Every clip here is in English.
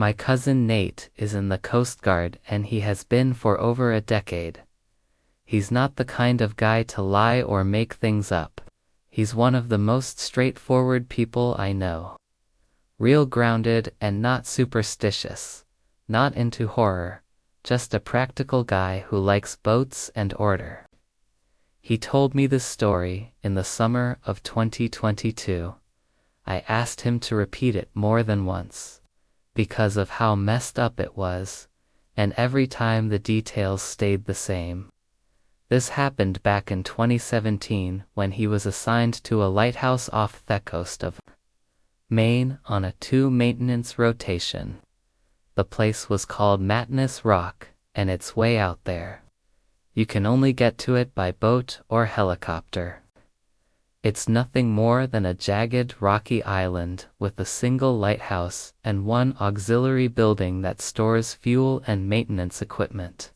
My cousin Nate is in the Coast Guard and he has been for over a decade. He's not the kind of guy to lie or make things up. He's one of the most straightforward people I know. Real grounded and not superstitious. Not into horror. Just a practical guy who likes boats and order. He told me this story in the summer of 2022. I asked him to repeat it more than once, because of how messed up it was, and every time the details stayed the same. This happened back in 2017 when he was assigned to a lighthouse off the coast of Maine on a 2-maintenance rotation. The place was called Matinus Rock, and it's way out there. You can only get to it by boat or helicopter. It's nothing more than a jagged, rocky island with a single lighthouse and one auxiliary building that stores fuel and maintenance equipment.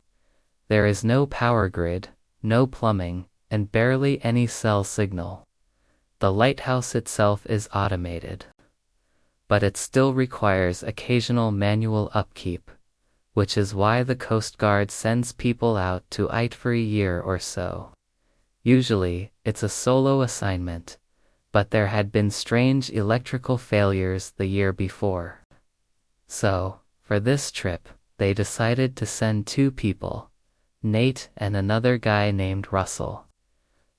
There is no power grid, no plumbing, and barely any cell signal. The lighthouse itself is automated, but it still requires occasional manual upkeep, which is why the Coast Guard sends people out to it for a year or so. Usually, it's a solo assignment, but there had been strange electrical failures the year before. So, for this trip, they decided to send 2 people, Nate and another guy named Russell.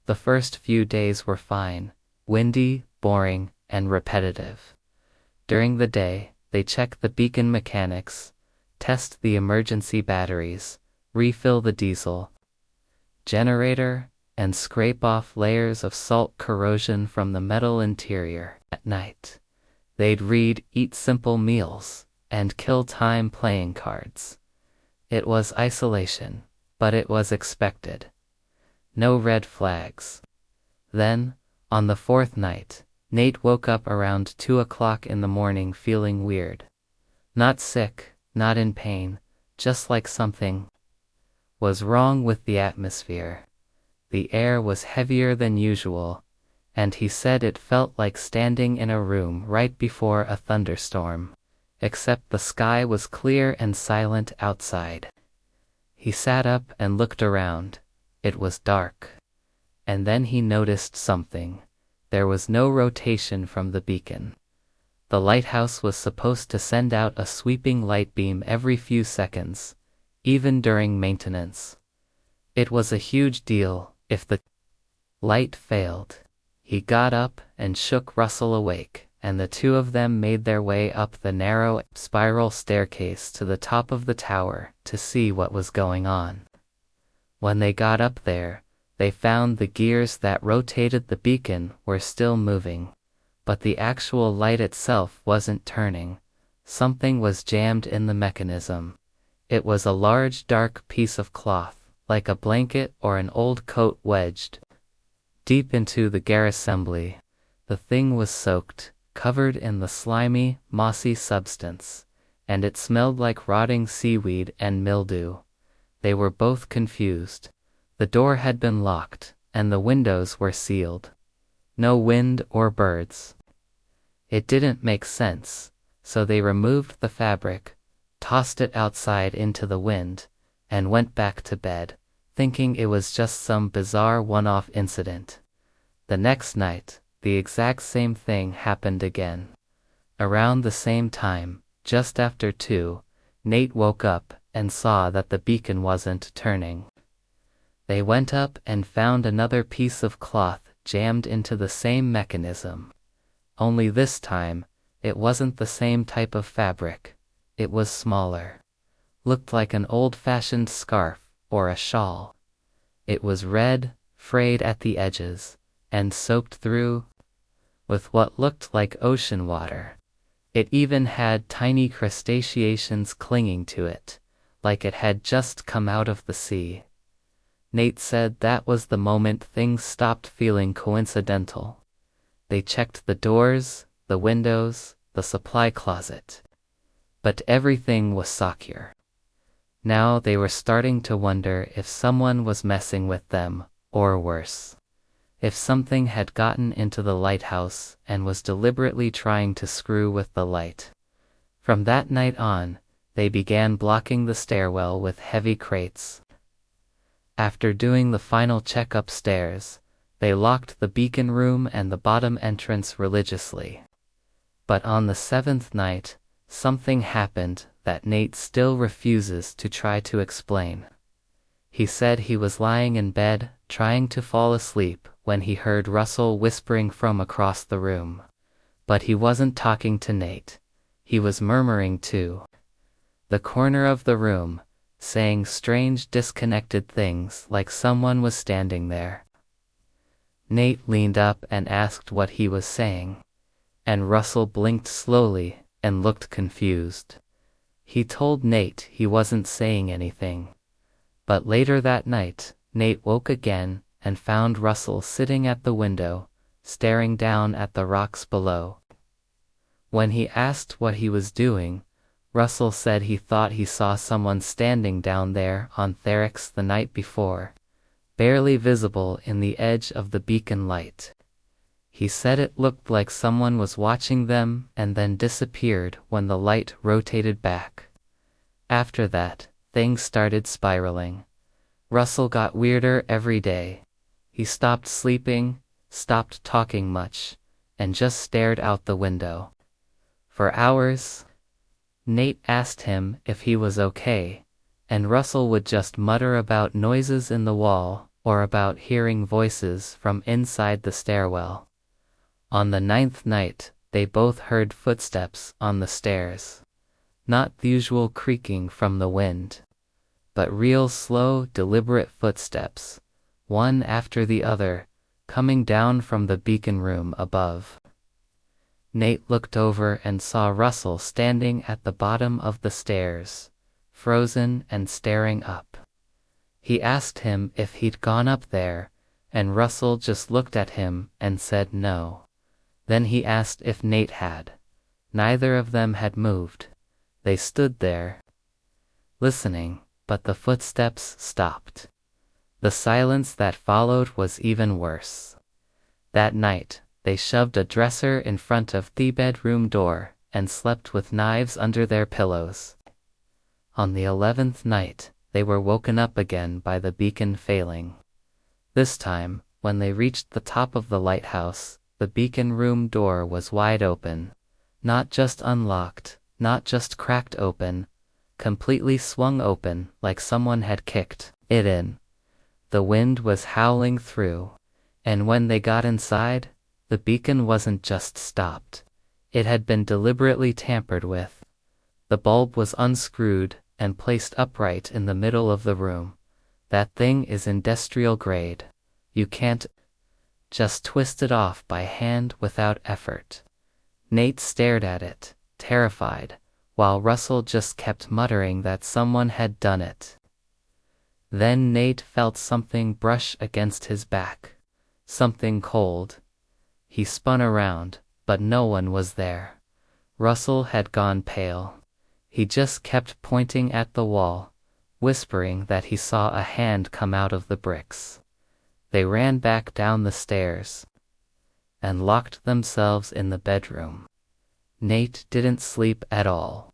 The first few days were fine, windy, boring, and repetitive. During the day, they check the beacon mechanics, test the emergency batteries, refill the diesel generator, and scrape off layers of salt corrosion from the metal interior. At night, they'd read, eat simple meals, and kill time playing cards. It was isolation, but it was expected. No red flags. Then, on the 4th night, Nate woke up around 2 o'clock in the morning feeling weird. Not sick, not in pain, just like something was wrong with the atmosphere. The air was heavier than usual, and he said it felt like standing in a room right before a thunderstorm, except the sky was clear and silent outside. He sat up and looked around. It was dark. And then he noticed something. There was no rotation from the beacon. The lighthouse was supposed to send out a sweeping light beam every few seconds, even during maintenance. It was a huge deal if the light failed. He got up and shook Russell awake, and the 2 of them made their way up the narrow, spiral staircase to the top of the tower to see what was going on. When they got up there, they found the gears that rotated the beacon were still moving, but the actual light itself wasn't turning. Something was jammed in the mechanism. It was a large dark piece of cloth, like a blanket or an old coat wedged deep into the gear assembly. The thing was soaked, covered in the slimy, mossy substance, and it smelled like rotting seaweed and mildew. They were both confused. The door had been locked, and the windows were sealed. No wind or birds. It didn't make sense, so they removed the fabric, tossed it outside into the wind, and went back to bed, thinking it was just some bizarre one-off incident. The next night, the exact same thing happened again. Around the same time, just after 2, Nate woke up and saw that the beacon wasn't turning. They went up and found another piece of cloth jammed into the same mechanism. Only this time, it wasn't the same type of fabric. It was smaller. Looked like an old-fashioned scarf or a shawl. It was red, frayed at the edges, and soaked through with what looked like ocean water. It even had tiny crustaceans clinging to it, like it had just come out of the sea. Nate said that was the moment things stopped feeling coincidental. They checked the doors, the windows, the supply closet. But everything was secure. Now they were starting to wonder if someone was messing with them, or worse, if something had gotten into the lighthouse and was deliberately trying to screw with the light. From that night on, they began blocking the stairwell with heavy crates. After doing the final check upstairs, they locked the beacon room and the bottom entrance religiously. But on the 7th night, something happened that Nate still refuses to try to explain. He said he was lying in bed, trying to fall asleep, when he heard Russell whispering from across the room. But he wasn't talking to Nate. He was murmuring to the corner of the room, saying strange disconnected things like someone was standing there. Nate leaned up and asked what he was saying, and Russell blinked slowly and looked confused. He told Nate he wasn't saying anything. But later that night, Nate woke again and found Russell sitting at the window, staring down at the rocks below. When he asked what he was doing, Russell said he thought he saw someone standing down there on Theryx the night before, barely visible in the edge of the beacon light. He said it looked like someone was watching them and then disappeared when the light rotated back. After that, things started spiraling. Russell got weirder every day. He stopped sleeping, stopped talking much, and just stared out the window. For hours, Nate asked him if he was okay, and Russell would just mutter about noises in the wall or about hearing voices from inside the stairwell. On the 9th night, they both heard footsteps on the stairs. Not the usual creaking from the wind, but real slow, deliberate footsteps, one after the other, coming down from the beacon room above. Nate looked over and saw Russell standing at the bottom of the stairs, frozen and staring up. He asked him if he'd gone up there, and Russell just looked at him and said no. Then he asked if Nate had. Neither of them had moved. They stood there, listening, but the footsteps stopped. The silence that followed was even worse. That night, they shoved a dresser in front of the bedroom door and slept with knives under their pillows. On the 11th night, they were woken up again by the beacon failing. This time, when they reached the top of the lighthouse, the beacon room door was wide open. Not just unlocked, not just cracked open, completely swung open like someone had kicked it in. The wind was howling through, and when they got inside, the beacon wasn't just stopped. It had been deliberately tampered with. The bulb was unscrewed and placed upright in the middle of the room. That thing is industrial grade. You can't just twist it off by hand without effort. Nate stared at it, terrified, while Russell just kept muttering that someone had done it. Then Nate felt something brush against his back. Something cold. He spun around, but no one was there. Russell had gone pale. He just kept pointing at the wall, whispering that he saw a hand come out of the bricks. They ran back down the stairs and locked themselves in the bedroom. Nate didn't sleep at all.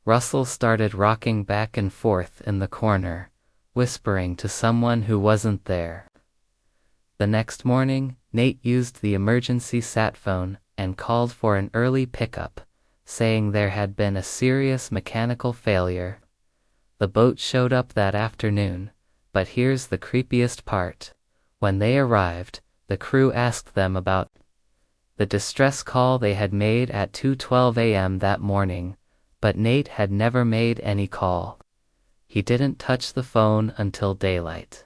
Russell started rocking back and forth in the corner, whispering to someone who wasn't there. The next morning, Nate used the emergency sat phone and called for an early pickup, saying there had been a serious mechanical failure. The boat showed up that afternoon, but here's the creepiest part. When they arrived, the crew asked them about the distress call they had made at 2:12 a.m. that morning, but Nate had never made any call. He didn't touch the phone until daylight.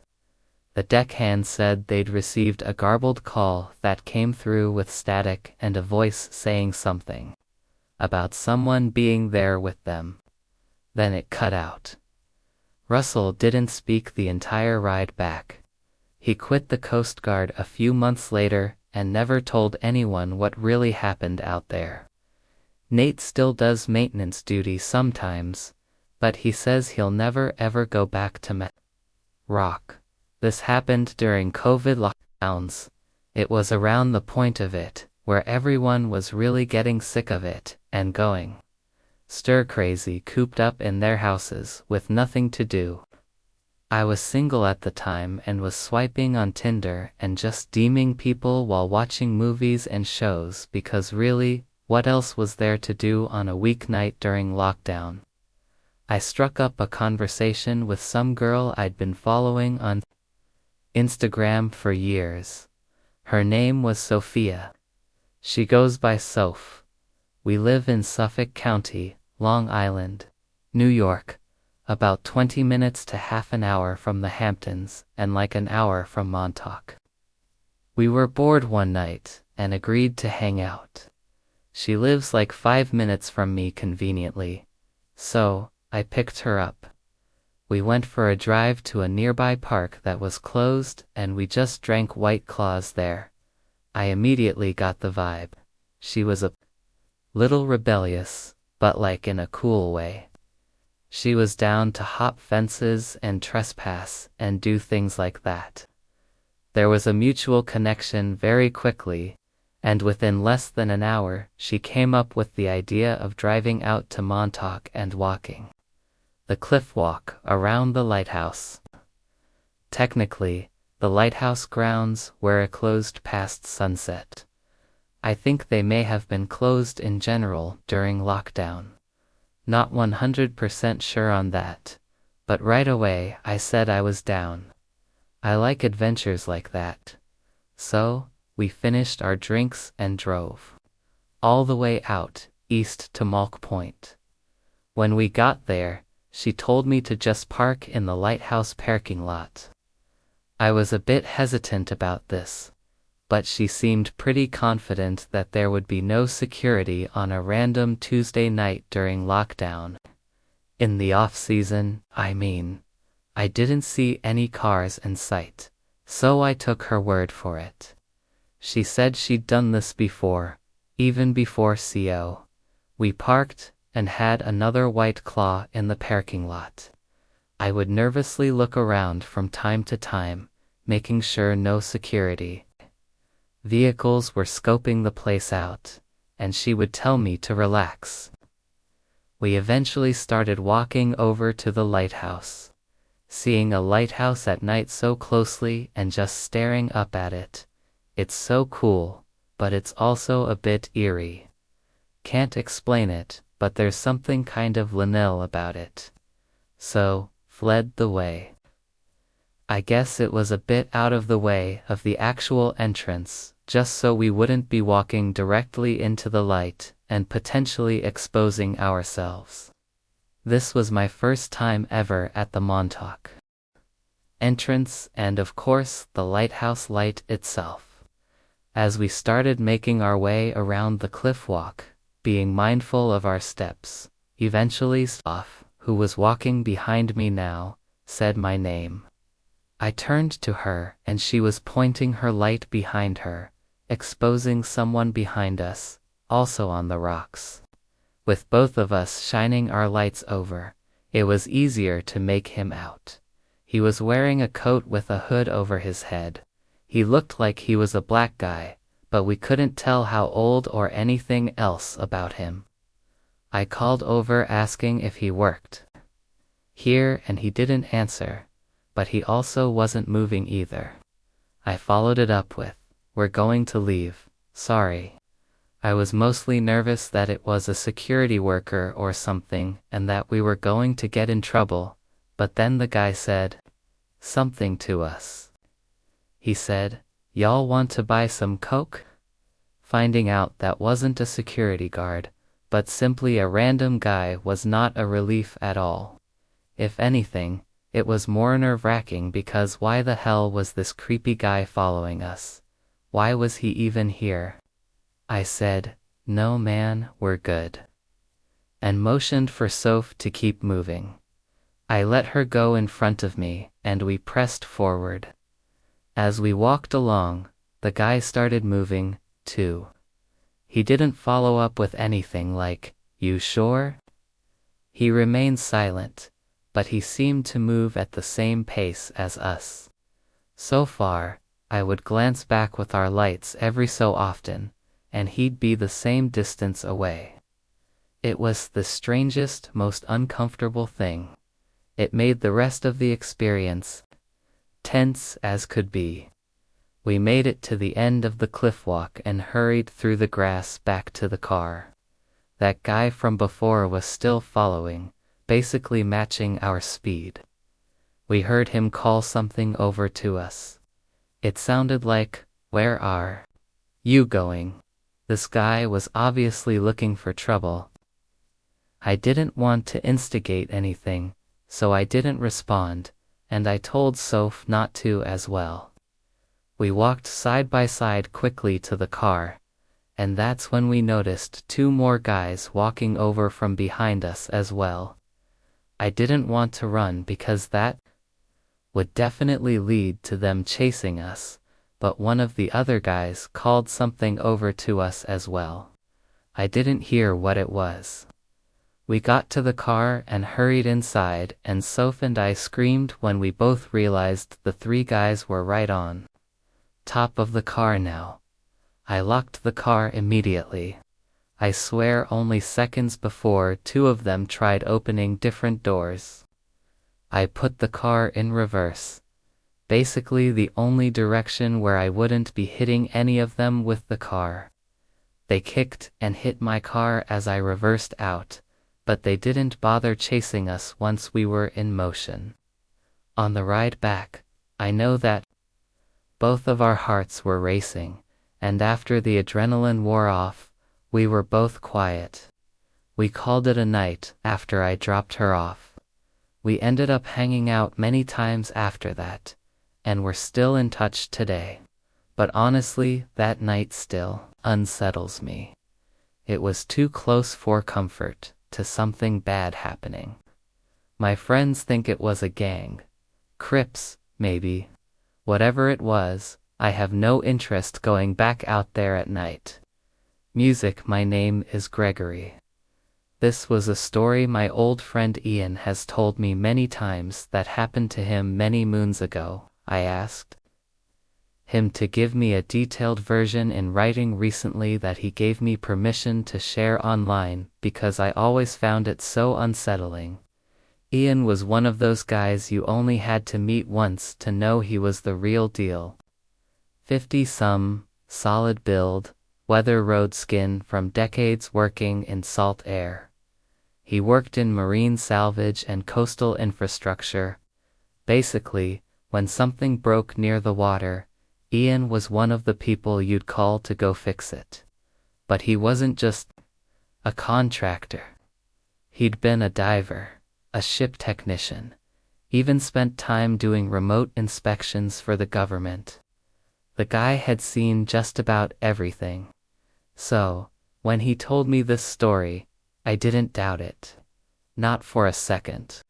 The deckhand said they'd received a garbled call that came through with static and a voice saying something about someone being there with them. Then it cut out. Russell didn't speak the entire ride back. He quit the Coast Guard a few months later and never told anyone what really happened out there. Nate still does maintenance duty sometimes, but he says he'll never ever go back to rock. This happened during COVID lockdowns. It was around the point of it, where everyone was really getting sick of it and going. stir-crazy, cooped up in their houses with nothing to do. I was single at the time and was swiping on Tinder and just DMing people while watching movies and shows because really, what else was there to do on a weeknight during lockdown? I struck up a conversation with some girl I'd been following on Instagram for years. Her name was Sophia. She goes by Soph. We live in Suffolk County, Long Island, New York, about 20 minutes to half an hour from the Hamptons and like an hour from Montauk. We were bored one night and agreed to hang out. She lives like 5 minutes from me conveniently, so I picked her up. We went for a drive to a nearby park that was closed and we just drank White Claws there. I immediately got the vibe. She was a little rebellious, but like in a cool way. She was down to hop fences and trespass and do things like that. There was a mutual connection very quickly, and within less than an hour, she came up with the idea of driving out to Montauk and walking the cliff walk around the lighthouse. Technically, the lighthouse grounds were closed past sunset. I think they may have been closed in general during lockdown. Not 100% sure on that, but right away I said I was down. I like adventures like that. So, we finished our drinks and drove all the way out east to Malk Point. When we got there, she told me to just park in the lighthouse parking lot. I was a bit hesitant about this, but she seemed pretty confident that there would be no security on a random Tuesday night during lockdown. In the off-season, I mean. I didn't see any cars in sight, so I took her word for it. She said she'd done this before, even before CO. We parked and had another White Claw in the parking lot. I would nervously look around from time to time, making sure no security vehicles were scoping the place out, and she would tell me to relax. We eventually started walking over to the lighthouse. Seeing a lighthouse at night so closely and just staring up at it, it's so cool, but it's also a bit eerie. Can't explain it, but there's something kind of liminal about it. So, fled the way. I guess it was a bit out of the way of the actual entrance, just so we wouldn't be walking directly into the light and potentially exposing ourselves. This was my first time ever at the Montauk entrance and of course the lighthouse light itself. As we started making our way around the cliff walk, being mindful of our steps, eventually Soph, who was walking behind me now, said my name. I turned to her and she was pointing her light behind her, exposing someone behind us, also on the rocks. With both of us shining our lights over, it was easier to make him out. He was wearing a coat with a hood over his head. He looked like he was a black guy, but we couldn't tell how old or anything else about him. I called over asking if he worked here and he didn't answer, but he also wasn't moving either. I followed it up with, "We're going to leave, sorry." I was mostly nervous that it was a security worker or something and that we were going to get in trouble, but then the guy said something to us. He said, "Y'all want to buy some Coke?" Finding out that wasn't a security guard, but simply a random guy was not a relief at all. If anything, it was more nerve-wracking because why the hell was this creepy guy following us? Why was he even here? I said, "No man, we're good," and motioned for Soph to keep moving. I let her go in front of me, and we pressed forward. As we walked along, the guy started moving, too. He didn't follow up with anything like, "You sure?" He remained silent, but he seemed to move at the same pace as us. So far, I would glance back with our lights every so often, and he'd be the same distance away. It was the strangest, most uncomfortable thing. It made the rest of the experience tense as could be. We made it to the end of the cliff walk and hurried through the grass back to the car. That guy from before was still following, basically matching our speed. We heard him call something over to us. It sounded like, "Where are you going?" This guy was obviously looking for trouble. I didn't want to instigate anything, so I didn't respond, and I told Soph not to as well. We walked side by side quickly to the car, and that's when we noticed two more guys walking over from behind us as well. I didn't want to run because that would definitely lead to them chasing us, but one of the other guys called something over to us as well. I didn't hear what it was. We got to the car and hurried inside, and Soph and I screamed when we both realized the three guys were right on top of the car now. I locked the car immediately. I swear only seconds before two of them tried opening different doors. I put the car in reverse, basically the only direction where I wouldn't be hitting any of them with the car. They kicked and hit my car as I reversed out, but they didn't bother chasing us once we were in motion. On the ride back, I know that both of our hearts were racing, and after the adrenaline wore off, we were both quiet. We called it a night after I dropped her off. We ended up hanging out many times after that, and we're still in touch today. But honestly, that night still unsettles me. It was too close for comfort to something bad happening. My friends think it was a gang. Crips, maybe. Whatever it was, I have no interest going back out there at night. Music. My name is Gregory. This was a story my old friend Ian has told me many times that happened to him many moons ago. I asked him to give me a detailed version in writing recently that he gave me permission to share online because I always found it so unsettling. Ian was one of those guys you only had to meet once to know he was the real deal. 50-some, solid build, weather road skin from decades working in salt air. He worked in marine salvage and coastal infrastructure. Basically, when something broke near the water, Ian was one of the people you'd call to go fix it. But he wasn't just a contractor. He'd been a diver, a ship technician, even spent time doing remote inspections for the government. The guy had seen just about everything. So, when he told me this story, I didn't doubt it. Not for a second.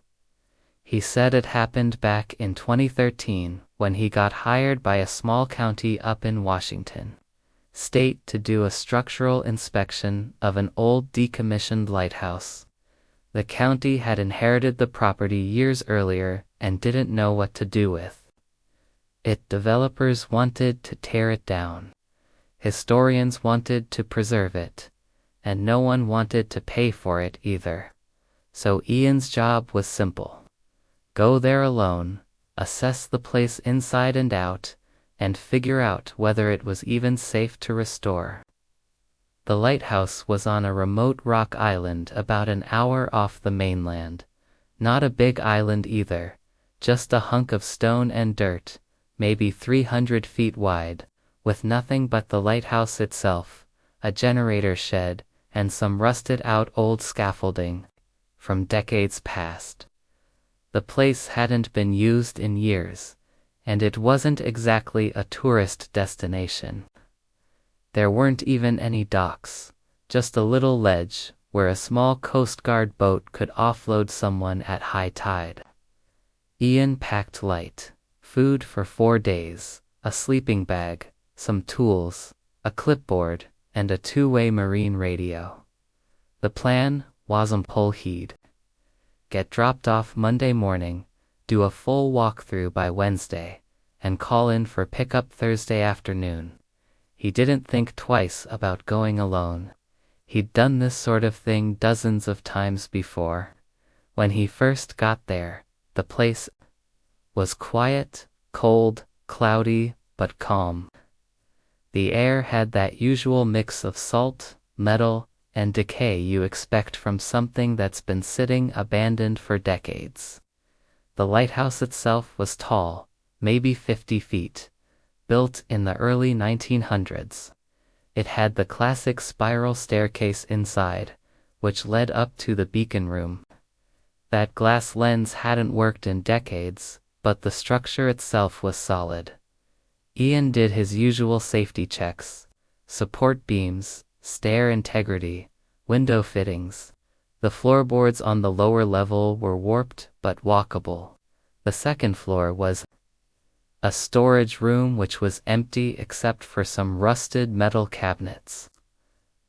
He said it happened back in 2013 when he got hired by a small county up in Washington State to do a structural inspection of an old decommissioned lighthouse. The county had inherited the property years earlier and didn't know what to do with it. Developers wanted to tear it down. Historians wanted to preserve it. And no one wanted to pay for it either. So Ian's job was simple. Go there alone, assess the place inside and out, and figure out whether it was even safe to restore. The lighthouse was on a remote rock island about an hour off the mainland. Not a big island either, just a hunk of stone and dirt, maybe 300 feet wide, with nothing but the lighthouse itself, a generator shed, and some rusted-out old scaffolding from decades past. The place hadn't been used in years, and it wasn't exactly a tourist destination. There weren't even any docks, just a little ledge where a small Coast Guard boat could offload someone at high tide. Ian packed light, food for 4 days, a sleeping bag, some tools, a clipboard, and a two-way marine radio. The plan wasn't pull he'd get dropped off Monday morning, do a full walkthrough by Wednesday, and call in for pickup Thursday afternoon. He didn't think twice about going alone. He'd done this sort of thing dozens of times before. When he first got there, the place was quiet, cold, cloudy, but calm. The air had that usual mix of salt, metal, and decay you expect from something that's been sitting abandoned for decades. The lighthouse itself was tall, maybe 50 feet, built in the early 1900s. It had the classic spiral staircase inside, which led up to the beacon room. That glass lens hadn't worked in decades, but the structure itself was solid. Ian did his usual safety checks: support beams, stair integrity, window fittings. The floorboards on the lower level were warped but walkable. The second floor was a storage room which was empty except for some rusted metal cabinets.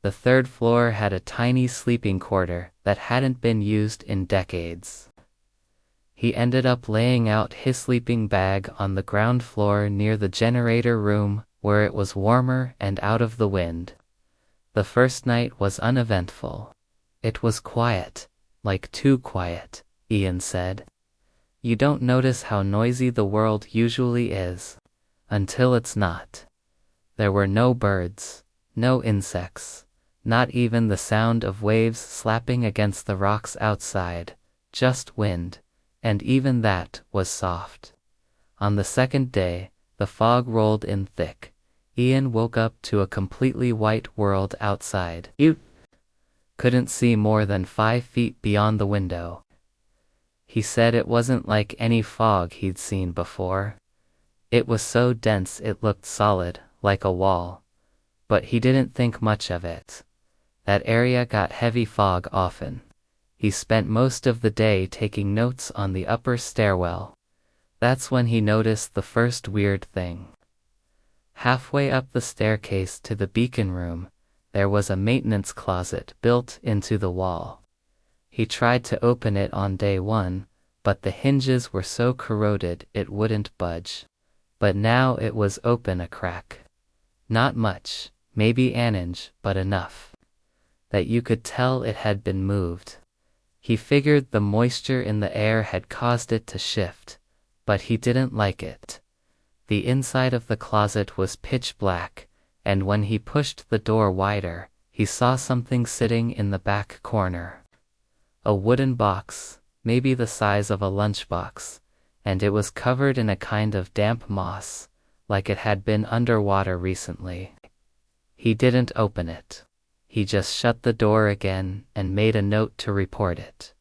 The third floor had a tiny sleeping quarter that hadn't been used in decades. He ended up laying out his sleeping bag on the ground floor near the generator room, where it was warmer and out of the wind. The first night was uneventful. It was quiet, like too quiet, Ian said. You don't notice how noisy the world usually is, until it's not. There were no birds, no insects, not even the sound of waves slapping against the rocks outside, just wind, and even that was soft. On the second day, the fog rolled in thick. Ian woke up to a completely white world outside. You couldn't see more than 5 feet beyond the window. He said it wasn't like any fog he'd seen before. It was so dense it looked solid, like a wall. But he didn't think much of it. That area got heavy fog often. He spent most of the day taking notes on the upper stairwell. That's when he noticed the first weird thing. Halfway up the staircase to the beacon room, there was a maintenance closet built into the wall. He tried to open it on day one, but the hinges were so corroded it wouldn't budge. But now it was open a crack. Not much, maybe an inch, but enough that you could tell it had been moved. He figured the moisture in the air had caused it to shift, but he didn't like it. The inside of the closet was pitch black, and when he pushed the door wider, he saw something sitting in the back corner. A wooden box, maybe the size of a lunchbox, and it was covered in a kind of damp moss, like it had been underwater recently. He didn't open it. He just shut the door again and made a note to report it.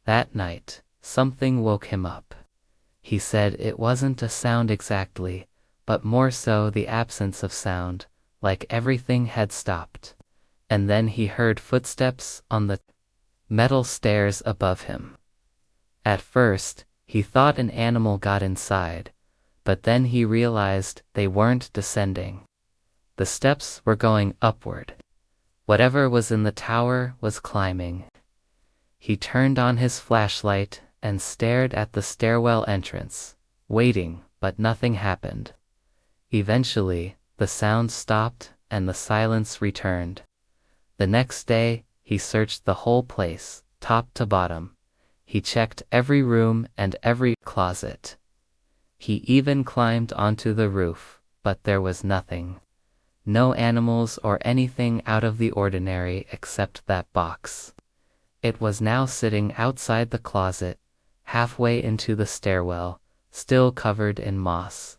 That night, something woke him up. He said it wasn't a sound exactly, but more so the absence of sound, like everything had stopped. And then he heard footsteps on the metal stairs above him. At first, he thought an animal got inside, but then he realized they weren't descending. The steps were going upward. Whatever was in the tower was climbing. He turned on his flashlight and stared at the stairwell entrance, waiting, but nothing happened. Eventually, the sound stopped and the silence returned. The next day, he searched the whole place, top to bottom. He checked every room and every closet. He even climbed onto the roof, but there was nothing. No animals or anything out of the ordinary except that box. It was now sitting outside the closet, halfway into the stairwell, still covered in moss.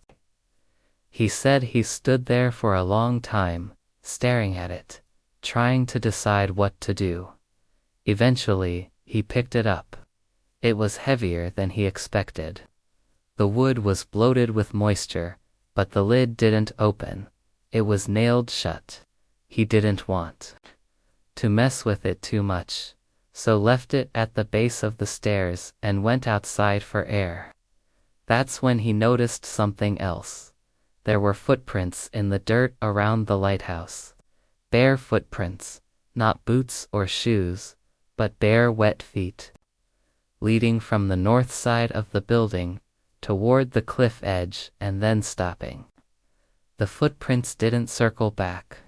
He said he stood there for a long time, staring at it, trying to decide what to do. Eventually, he picked it up. It was heavier than he expected. The wood was bloated with moisture, but the lid didn't open. It was nailed shut. He didn't want to mess with it too much, so left it at the base of the stairs and went outside for air. That's when he noticed something else. There were footprints in the dirt around the lighthouse. Bare footprints, not boots or shoes, but bare wet feet, leading from the north side of the building toward the cliff edge and then stopping. The footprints didn't circle back.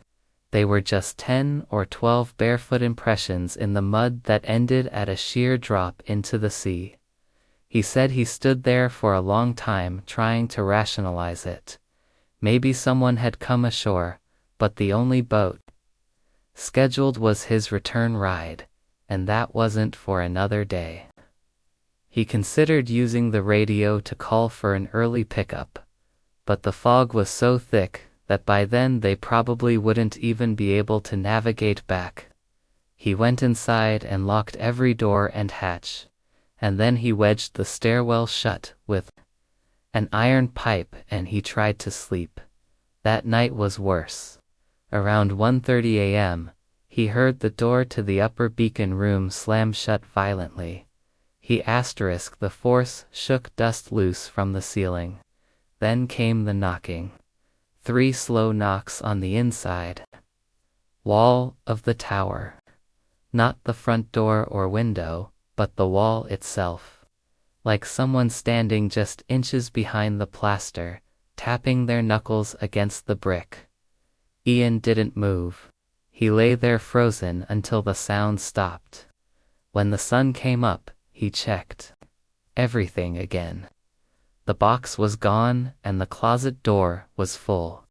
They were just 10 or 12 barefoot impressions in the mud that ended at a sheer drop into the sea. He said he stood there for a long time trying to rationalize it. Maybe someone had come ashore, but the only boat scheduled was his return ride, and that wasn't for another day. He considered using the radio to call for an early pickup, but the fog was so thick that by then they probably wouldn't even be able to navigate back. He went inside and locked every door and hatch, and then he wedged the stairwell shut with an iron pipe and he tried to sleep. That night was worse. Around 1:30 a.m., he heard the door to the upper beacon room slam shut violently. The force shook dust loose from the ceiling. Then came the knocking. 3 slow knocks on the inside wall of the tower. Not the front door or window, but the wall itself. Like someone standing just inches behind the plaster, tapping their knuckles against the brick. Ian didn't move. He lay there frozen until the sound stopped. When the sun came up, he checked everything again. The box was gone and the closet door was full.